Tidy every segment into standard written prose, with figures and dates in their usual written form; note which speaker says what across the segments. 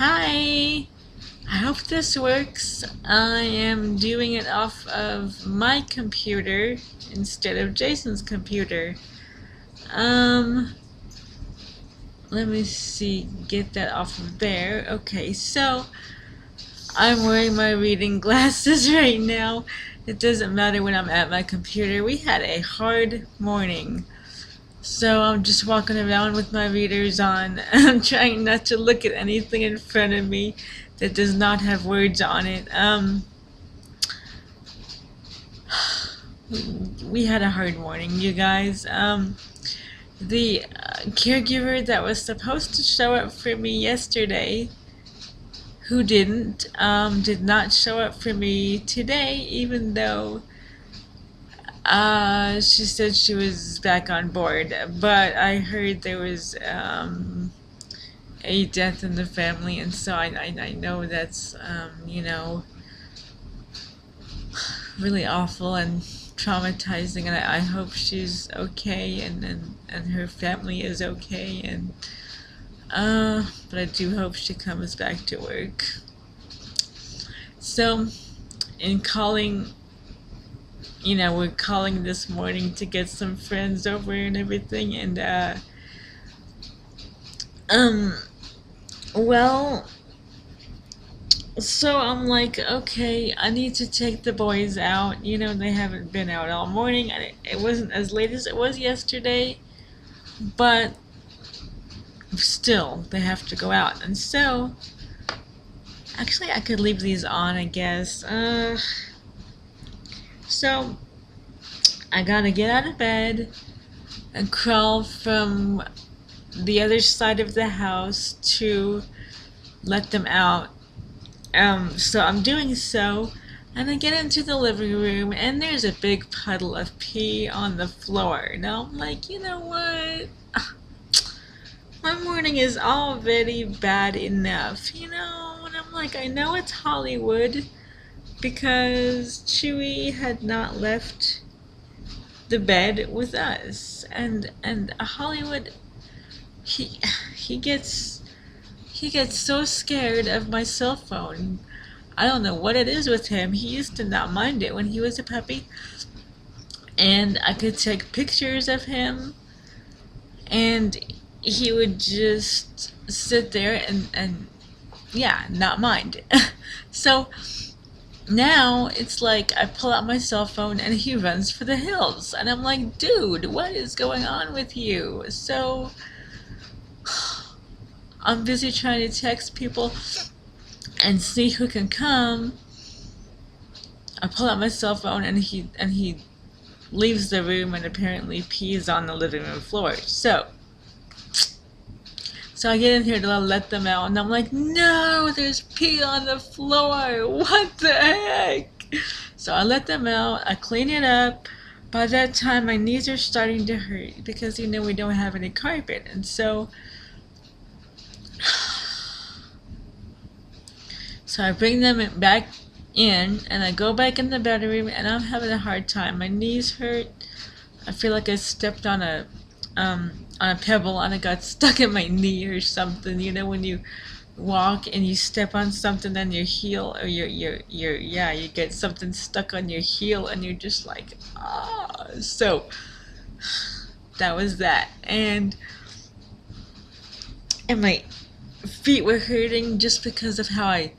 Speaker 1: Hi, I hope this works. I am doing it off of my computer instead of Jason's computer. Um, Let me see, get that off of there. Okay, so I'm wearing my reading glasses right now. It doesn't matter when I'm at my computer. We had a hard morning. So I'm just walking around with my readers on. I'm trying not to look at anything in front of me that does not have words on it. We had a hard morning, you guys. The caregiver that was supposed to show up for me yesterday, who did not show up for me today, even though she said she was back on board. But I heard there was a death in the family, and so I know that's really awful and traumatizing, and I hope she's okay, and her family is okay, and but I do hope she comes back to work. So in calling, we're calling this morning to get some friends over and everything, and um well, so I'm like, okay, I need to take the boys out. They haven't been out all morning, and it wasn't as late as it was yesterday, but still, they have to go out. And so, actually, I could leave these on, I guess. So, I gotta get out of bed and crawl from the other side of the house to let them out. So I'm doing so, and I get into the living room, and there's a big puddle of pee on the floor. Now I'm like, you know what? My morning is already bad enough, And I'm like, I know it's Hollywood because Chewie had not left the bed with us, and Hollywood, he he gets he gets so scared of my cell phone. I don't know what it is with him. He used to not mind it when he was a puppy, and I could take pictures of him, and he would just sit there and yeah, not mind. So now it's like I pull out my cell phone and he runs for the hills, and I'm like, dude, what is going on with you? So I'm busy trying to text people and see who can come. I pull out my cell phone, and he leaves the room and apparently pees on the living room floor. So I get in here to let them out, and I'm like, no, there's pee on the floor. What the heck? So I let them out. I clean it up. By that time, my knees are starting to hurt because we don't have any carpet, and so I bring them back in, and I go back in the bedroom, and I'm having a hard time. My knees hurt. I feel like I stepped on a pebble, and it got stuck in my knee or something. When you walk and you step on something on your heel, or you get something stuck on your heel, and you're just like, ah. So that was that, and my feet were hurting just because of how I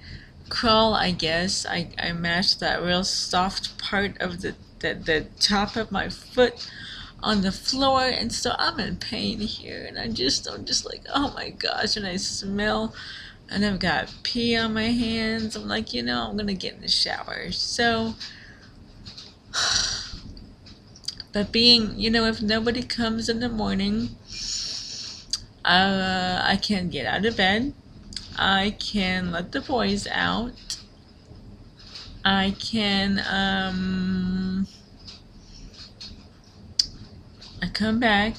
Speaker 1: crawl, I guess. I mashed that real soft part of the top of my foot on the floor, and so I'm in pain here, and I'm just like, oh my gosh, and I smell, and I've got pee on my hands. I'm like, I'm gonna get in the shower. So, but if nobody comes in the morning, I can get out of bed. I can let the boys out. I can I come back.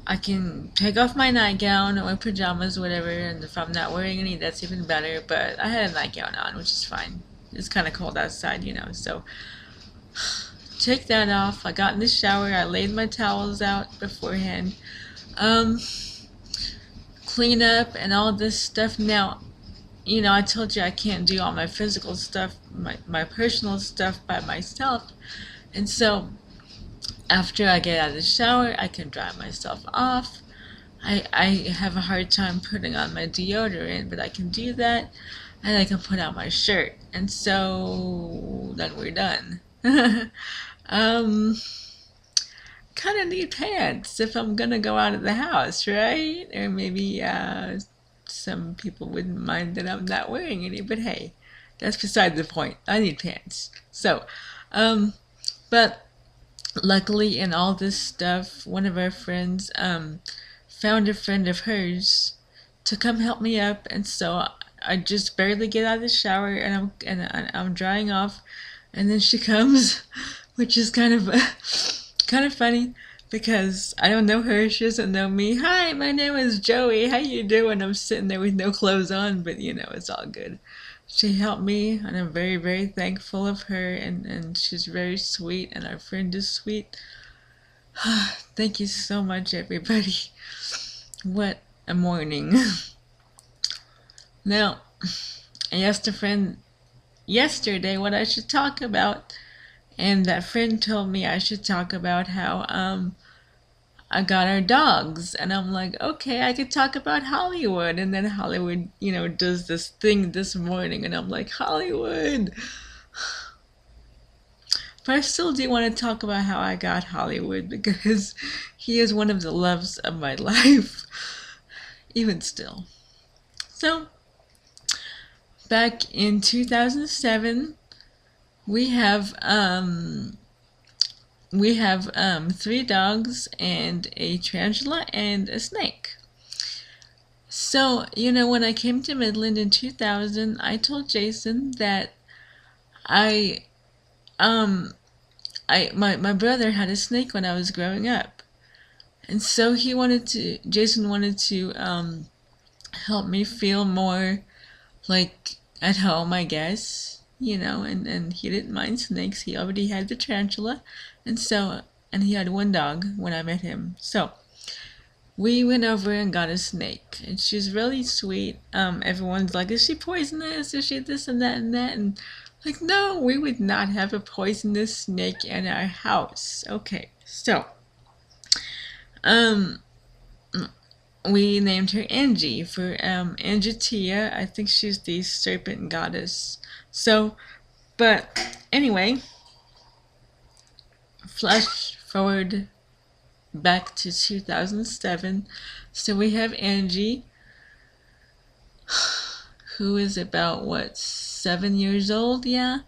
Speaker 1: I can take off my nightgown or my pajamas, whatever, and if I'm not wearing any, that's even better. But I had a nightgown on, which is fine. It's kind of cold outside, so take that off. I got in the shower. I laid my towels out beforehand. clean up and all this stuff. Now, I told you I can't do all my physical stuff, my personal stuff by myself. And so after I get out of the shower, I can dry myself off. I have a hard time putting on my deodorant, but I can do that. And I can put on my shirt. And so then we're done. um, Kind of need pants if I'm gonna go out of the house, right? Or maybe some people wouldn't mind that I'm not wearing any, but hey, that's beside the point. I need pants. So, but luckily in all this stuff, one of our friends found a friend of hers to come help me up, and so I just barely get out of the shower and I'm drying off, and then she comes, which is kind of kind of funny because I don't know her, she doesn't know me. Hi, my name is Joey. How you doing? I'm sitting there with no clothes on, but it's all good. She helped me, and I'm very, very thankful of her, and she's very sweet, and our friend is sweet. Thank you so much, everybody. What a morning. Now, I asked a friend yesterday what I should talk about, and that friend told me I should talk about how I got our dogs, and I'm like, okay, I could talk about Hollywood, and then Hollywood, does this thing this morning, and I'm like, Hollywood. But I still do want to talk about how I got Hollywood because he is one of the loves of my life, even still. So, back in 2007, we have 3 dogs and a tarantula and a snake. So, when I came to Midland in 2000, I told Jason that my brother had a snake when I was growing up. And so Jason wanted to help me feel more like at home, I guess, and he didn't mind snakes. He already had the tarantula, and he had 1 dog when I met him. So we went over and got a snake, and she's really sweet. Everyone's like, is she poisonous? Is she this and that and that? And like, no, we would not have a poisonous snake in our house. Okay, so we named her Angie for Angitia. I think she's the serpent goddess. So, but anyway, flash forward back to 2007. So we have Angie, who is about 7 years old. Yeah,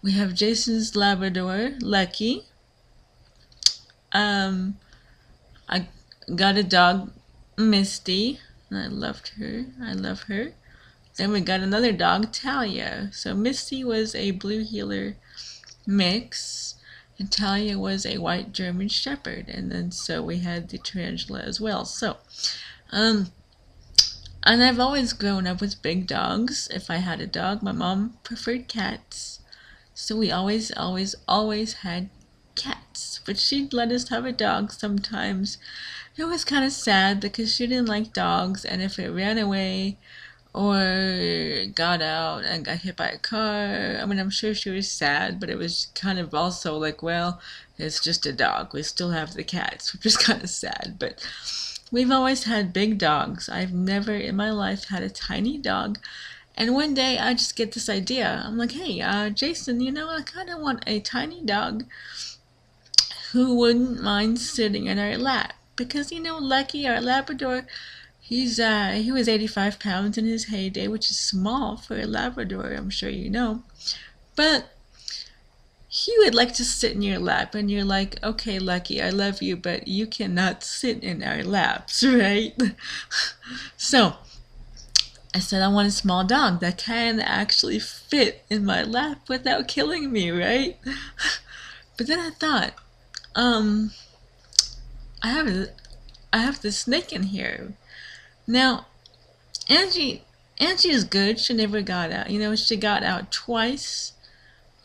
Speaker 1: we have Jason's Labrador, Lucky. I got a dog, Misty, and I love her. Then we got another dog, Talia. So Misty was a Blue Heeler mix, and Talia was a white German Shepherd, and then so we had the tarantula as well. So, and I've always grown up with big dogs. If I had a dog, my mom preferred cats, so we always had cats. But she'd let us have a dog sometimes. It was kind of sad because she didn't like dogs, and if it ran away or got out and got hit by a car, I mean, I'm sure she was sad, but it was kind of also like, well, it's just a dog. We still have the cats, which is kind of sad, but we've always had big dogs. I've never in my life had a tiny dog. And one day I just get this idea. I'm like, hey, Jason, I kind of want a tiny dog who wouldn't mind sitting in our lap. Because, Lucky, our Labrador, he was 85 pounds in his heyday, which is small for a Labrador, I'm sure you know. But he would like to sit in your lap, and you're like, okay, Lucky, I love you, but you cannot sit in our laps, right? So I said I want a small dog that can actually fit in my lap without killing me, right? But then I thought, I have the snake in here. Now, Angie is good. She never got out. She got out twice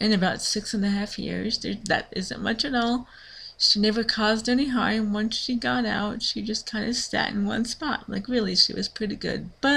Speaker 1: in about 6.5 years. That isn't much at all. She never caused any harm. Once she got out, she just kind of sat in one spot. Like, really, she was pretty good. But